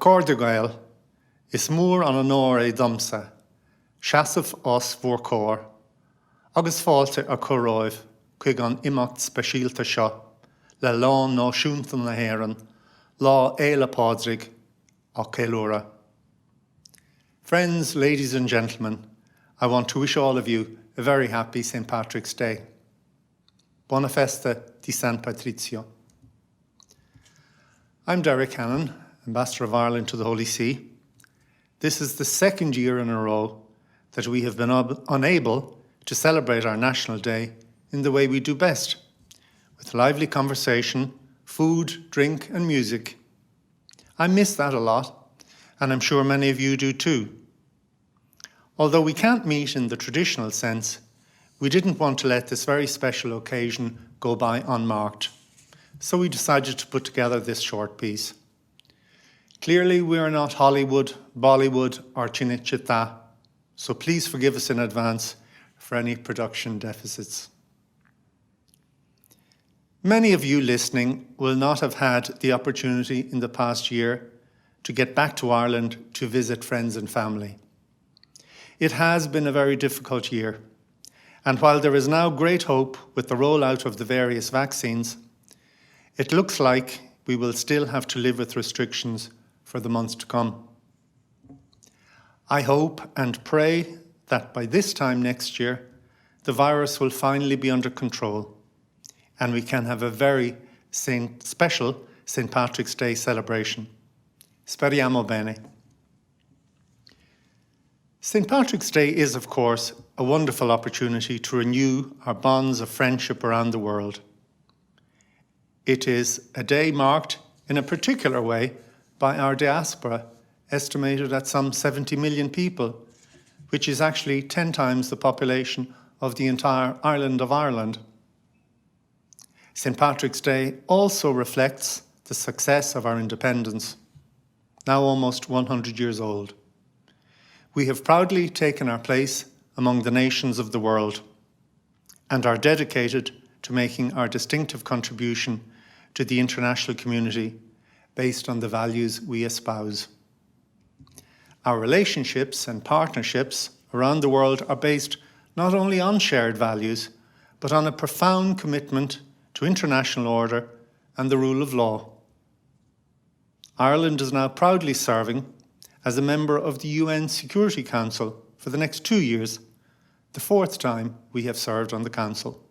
Accorda Gael, is mór an nóir é domsa, seasamh os mhór cór, agus fáilte a choráibh chuig an imacht speisialta seo, le lán náisiúnta na hÉireann, lá éile pádraig a céiliúra. Friends, ladies and gentlemen, I want to wish all of you a very happy St. Patrick's Day. Buona festa di San Patrizio. I'm Derek Cannon, Ambassador of Ireland to the Holy See. This is the second year in a row that we have been unable to celebrate our National Day in the way we do best, with lively conversation, food, drink and music. I miss that a lot, and I'm sure many of you do too. Although we can't meet in the traditional sense, we didn't want to let this very special occasion go by unmarked, so we decided to put together this short piece. Clearly, we are not Hollywood, Bollywood or Cinecittà, so please forgive us in advance for any production deficits. Many of you listening will not have had the opportunity in the past year to get back to Ireland to visit friends and family. It has been a very difficult year, and while there is now great hope with the rollout of the various vaccines, it looks like we will still have to live with restrictions for the months to come. I hope and pray that by this time next year, the virus will finally be under control and we can have a very special St. Patrick's Day celebration. Speriamo bene. St. Patrick's Day is, of course, a wonderful opportunity to renew our bonds of friendship around the world. It is a day marked in a particular way by our diaspora, estimated at some 70 million people, which is actually 10 times the population of the entire island of Ireland. St. Patrick's Day also reflects the success of our independence, now almost 100 years old. We have proudly taken our place among the nations of the world and are dedicated to making our distinctive contribution to the international community based on the values we espouse. Our relationships and partnerships around the world are based not only on shared values, but on a profound commitment to international order and the rule of law. Ireland is now proudly serving as a member of the UN Security Council for the next 2 years, the fourth time we have served on the Council.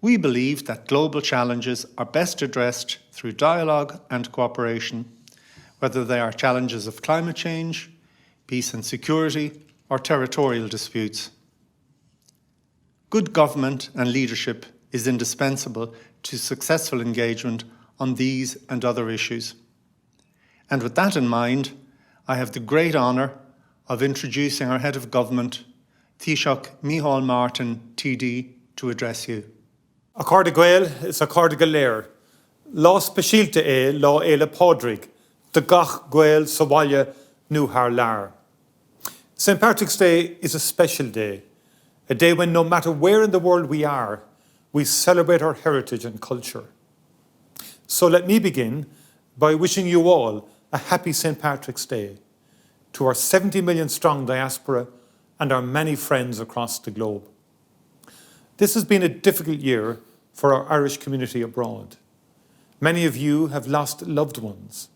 We believe that global challenges are best addressed through dialogue and cooperation, whether they are challenges of climate change, peace and security, or territorial disputes. Good government and leadership is indispensable to successful engagement on these and other issues. And with that in mind, I have the great honour of introducing our Head of Government, Taoiseach Micheál Martin, TD, to address you. Accorda Gael is Accorda Galéir. Lá speisialta é lá éile pádraig, de gach Gael sa bhaile nó thar lear. St. Patrick's Day is a special day, a day when no matter where in the world we are, we celebrate our heritage and culture. So let me begin by wishing you all a happy St. Patrick's Day, to our 70 million strong diaspora and our many friends across the globe. This has been a difficult year for our Irish community abroad. Many of you have lost loved ones.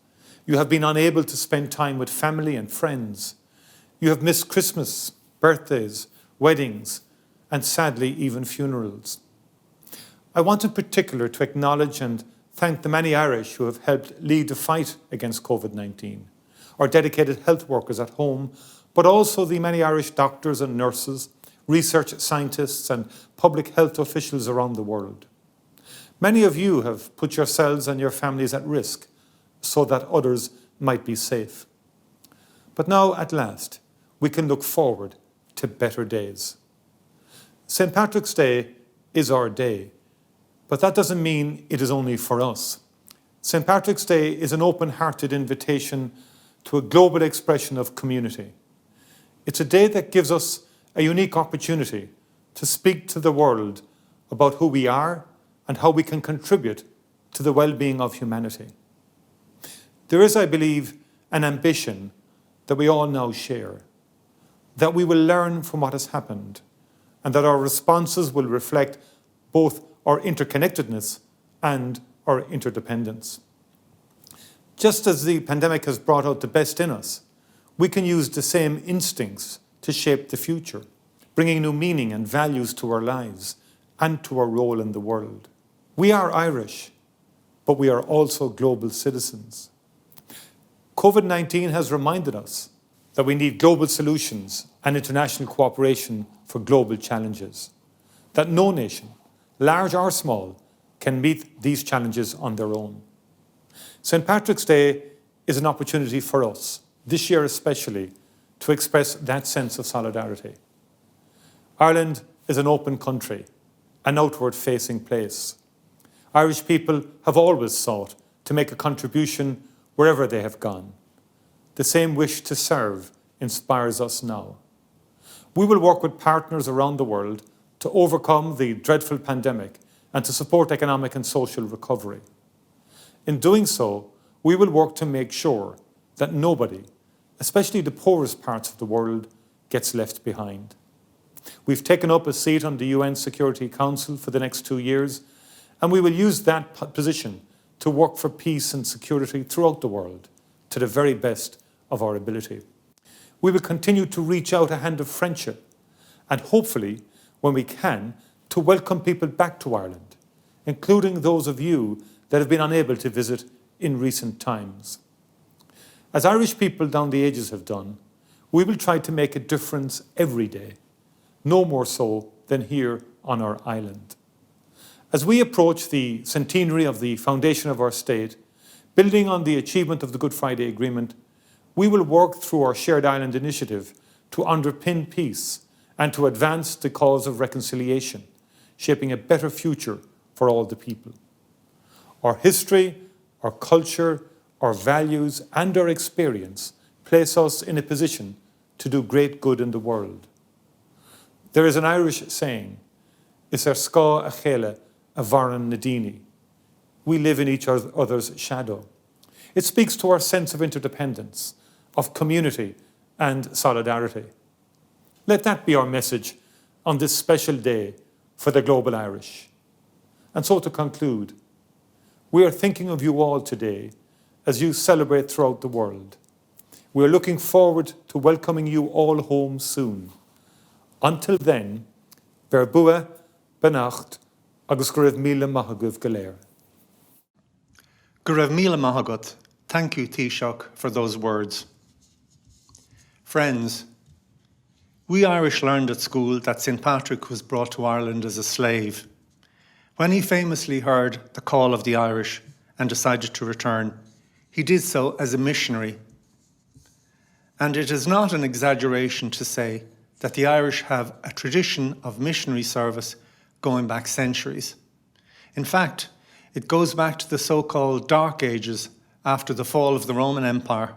You have been unable to spend time with family and friends. You have missed Christmas, birthdays, weddings, and sadly even funerals. I want in particular to acknowledge and thank the many Irish who have helped lead the fight against COVID-19, our dedicated health workers at home, but also the many Irish doctors and nurses, research scientists and public health officials around the world. Many of you have put yourselves and your families at risk so that others might be safe. But now, at last, we can look forward to better days. St. Patrick's Day is our day, but that doesn't mean it is only for us. St. Patrick's Day is an open-hearted invitation to a global expression of community. It's a day that gives us a unique opportunity to speak to the world about who we are and how we can contribute to the well-being of humanity. There is, I believe, an ambition that we all now share, that we will learn from what has happened, and that our responses will reflect both our interconnectedness and our interdependence. Just as the pandemic has brought out the best in us, we can use the same instincts to shape the future, bringing new meaning and values to our lives and to our role in the world. We are Irish, but we are also global citizens. COVID-19 has reminded us that we need global solutions and international cooperation for global challenges, that no nation, large or small, can meet these challenges on their own. St. Patrick's Day is an opportunity for us, this year especially, to express that sense of solidarity. Ireland is an open country, an outward-facing place. Irish people have always sought to make a contribution wherever they have gone. The same wish to serve inspires us now. We will work with partners around the world to overcome the dreadful pandemic and to support economic and social recovery. In doing so, we will work to make sure that nobody, especially the poorest parts of the world, gets left behind. We've taken up a seat on the UN Security Council for the next 2 years, and we will use that position to work for peace and security throughout the world to the very best of our ability. We will continue to reach out a hand of friendship and hopefully, when we can, to welcome people back to Ireland, including those of you that have been unable to visit in recent times. As Irish people down the ages have done, we will try to make a difference every day, no more so than here on our island. As we approach the centenary of the foundation of our state, building on the achievement of the Good Friday Agreement, we will work through our Shared Island initiative to underpin peace and to advance the cause of reconciliation, shaping a better future for all the people. Our history, our culture, our values and our experience place us in a position to do great good in the world. There is an Irish saying, "Is ar sca a chéile a bharan nadini." We live in each other's shadow. It speaks to our sense of interdependence, of community and solidarity. Let that be our message on this special day for the global Irish. And so to conclude, we are thinking of you all today as you celebrate throughout the world. We are looking forward to welcoming you all home soon. Until then, Ver bua, benacht, agus go raibh míle maithagad go léir. Go raibh míle maithagad. Thank you, Taoiseach, for those words. Friends, we Irish learned at school that St. Patrick was brought to Ireland as a slave. When he famously heard the call of the Irish and decided to return, he did so as a missionary. And it is not an exaggeration to say that the Irish have a tradition of missionary service going back centuries. In fact, it goes back to the so-called Dark Ages after the fall of the Roman Empire,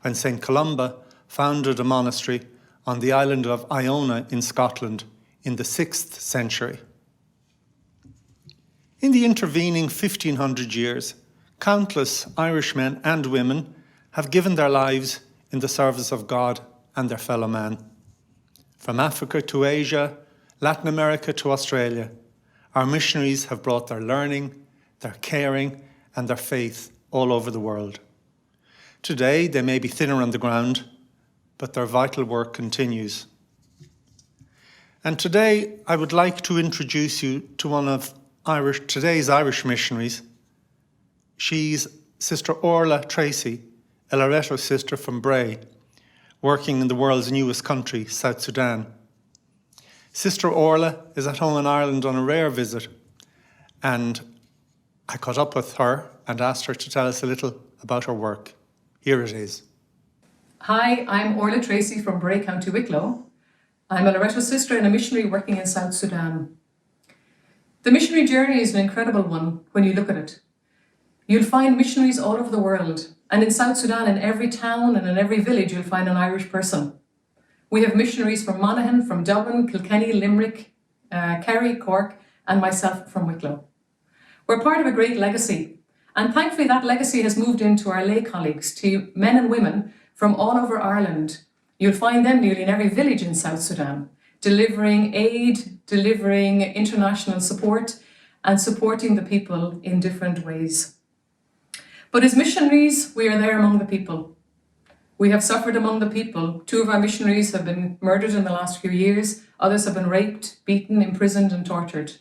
when St. Columba founded a monastery on the island of Iona in Scotland in the 6th century. In the intervening 1500 years, countless Irish men and women have given their lives in the service of God and their fellow man. From Africa to Asia, Latin America to Australia, our missionaries have brought their learning, their caring, and their faith all over the world. Today, they may be thinner on the ground, but their vital work continues. And today, I would like to introduce you to one of today's Irish missionaries. She's Sister Orla Tracy, a Loreto sister from Bray, working in the world's newest country, South Sudan. Sister Orla is at home in Ireland on a rare visit, and I caught up with her and asked her to tell us a little about her work. Here it is. Hi, I'm Orla Tracy from Bray, County Wicklow. I'm a Loreto sister and a missionary working in South Sudan. The missionary journey is an incredible one when you look at it. You'll find missionaries all over the world, and in South Sudan, in every town and in every village, you'll find an Irish person. We have missionaries from Monaghan, from Dublin, Kilkenny, Limerick, Kerry, Cork, and myself from Wicklow. We're part of a great legacy, And thankfully that legacy has moved into our lay colleagues, to men and women from all over Ireland. You'll find them nearly in every village in South Sudan, delivering aid, delivering international support, and supporting the people in different ways. But as missionaries, we are there among the people. We have suffered among the people. 2 of our missionaries have been murdered in the last few years. Others have been raped, beaten, imprisoned, and tortured.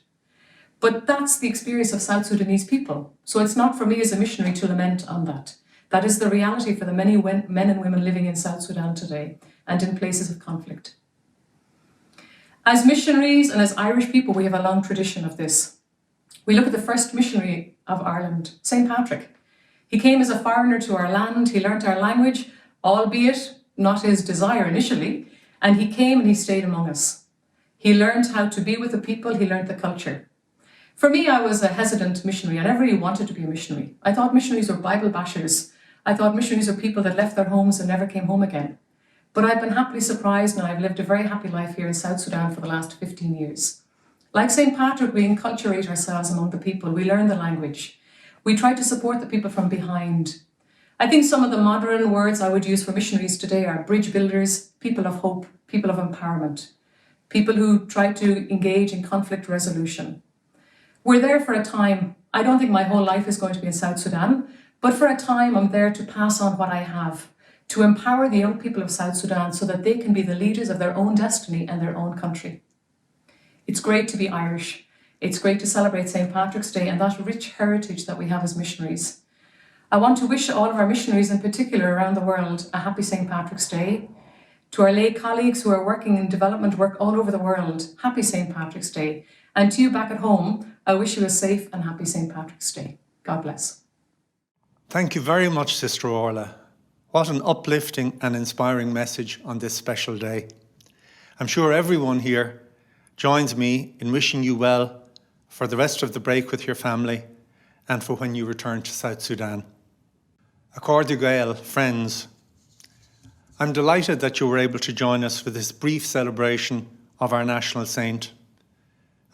But that's the experience of South Sudanese people. So it's not for me as a missionary to lament on that. That is the reality for the many men and women living in South Sudan today and in places of conflict. As missionaries and as Irish people, we have a long tradition of this. We look at the first missionary of Ireland, St. Patrick. He came as a foreigner to our land. He learnt our language, albeit not his desire initially, and he came and he stayed among us. He learned how to be with the people, he learned the culture. For me, I was a hesitant missionary. I never really wanted to be a missionary. I thought missionaries were Bible bashers. I thought missionaries were people that left their homes and never came home again. But I've been happily surprised, and I've lived a very happy life here in South Sudan for the last 15 years. Like St. Patrick, we enculturate ourselves among the people. We learn the language. We try to support the people from behind. I think some of the modern words I would use for missionaries today are bridge builders, people of hope, people of empowerment, people who try to engage in conflict resolution. We're there for a time. I don't think my whole life is going to be in South Sudan, but for a time I'm there to pass on what I have, to empower the young people of South Sudan so that they can be the leaders of their own destiny and their own country. It's great to be Irish. It's great to celebrate St. Patrick's Day and that rich heritage that we have as missionaries. I want to wish all of our missionaries in particular around the world a happy St. Patrick's Day. To our lay colleagues who are working in development work all over the world, happy St. Patrick's Day. And to you back at home, I wish you a safe and happy St. Patrick's Day. God bless. Thank you very much, Sister Orla. What an uplifting and inspiring message on this special day. I'm sure everyone here joins me in wishing you well for the rest of the break with your family and for when you return to South Sudan. Accordia Gael, friends, I'm delighted that you were able to join us for this brief celebration of our national saint.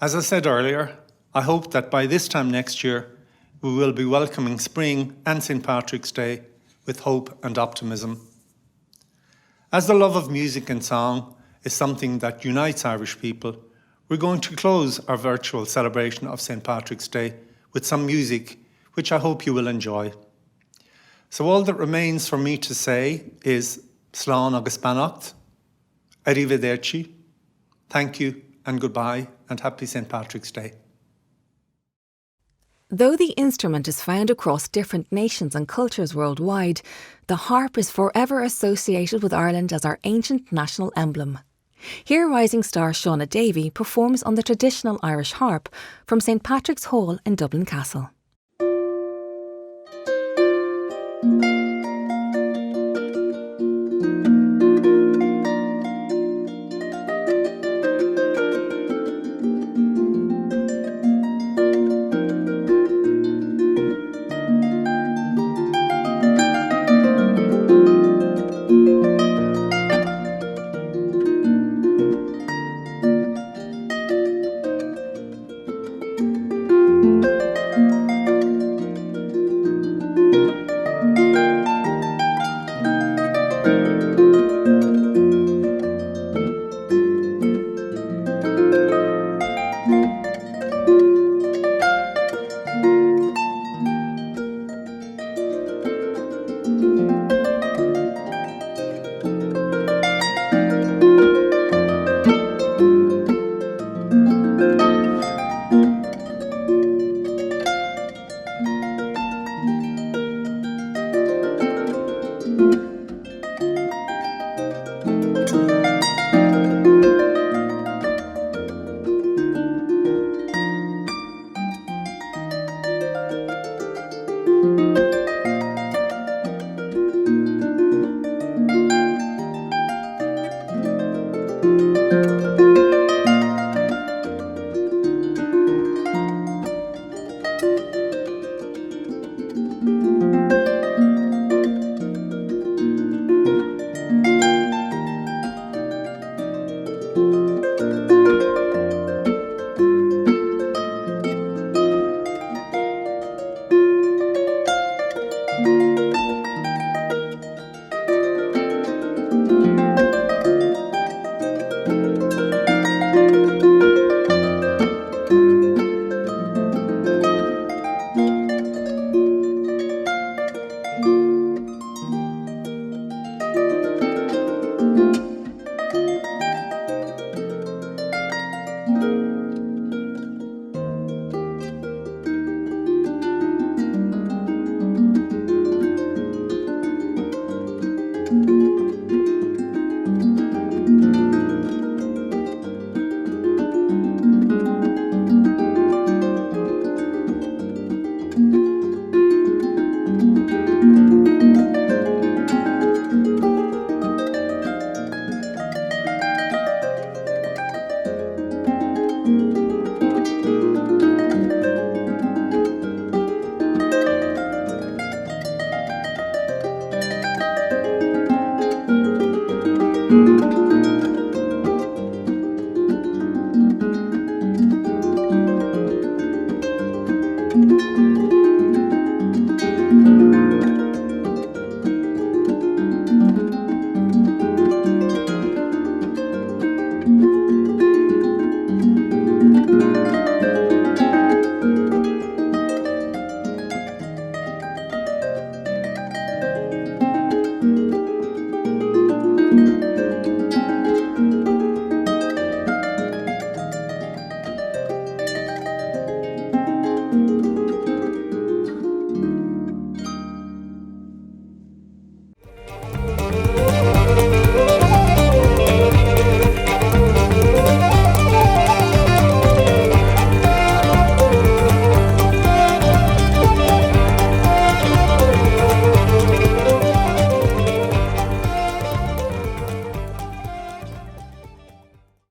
As I said earlier, I hope that by this time next year, we will be welcoming spring and St. Patrick's Day with hope and optimism. As the love of music and song is something that unites Irish people, we're going to close our virtual celebration of St. Patrick's Day with some music, which I hope you will enjoy. So all that remains for me to say is Slán agus beannacht, arrivederci, thank you and goodbye and happy St. Patrick's Day. Though the instrument is found across different nations and cultures worldwide, the harp is forever associated with Ireland as our ancient national emblem. Here rising star Shauna Davy performs on the traditional Irish harp from St. Patrick's Hall in Dublin Castle.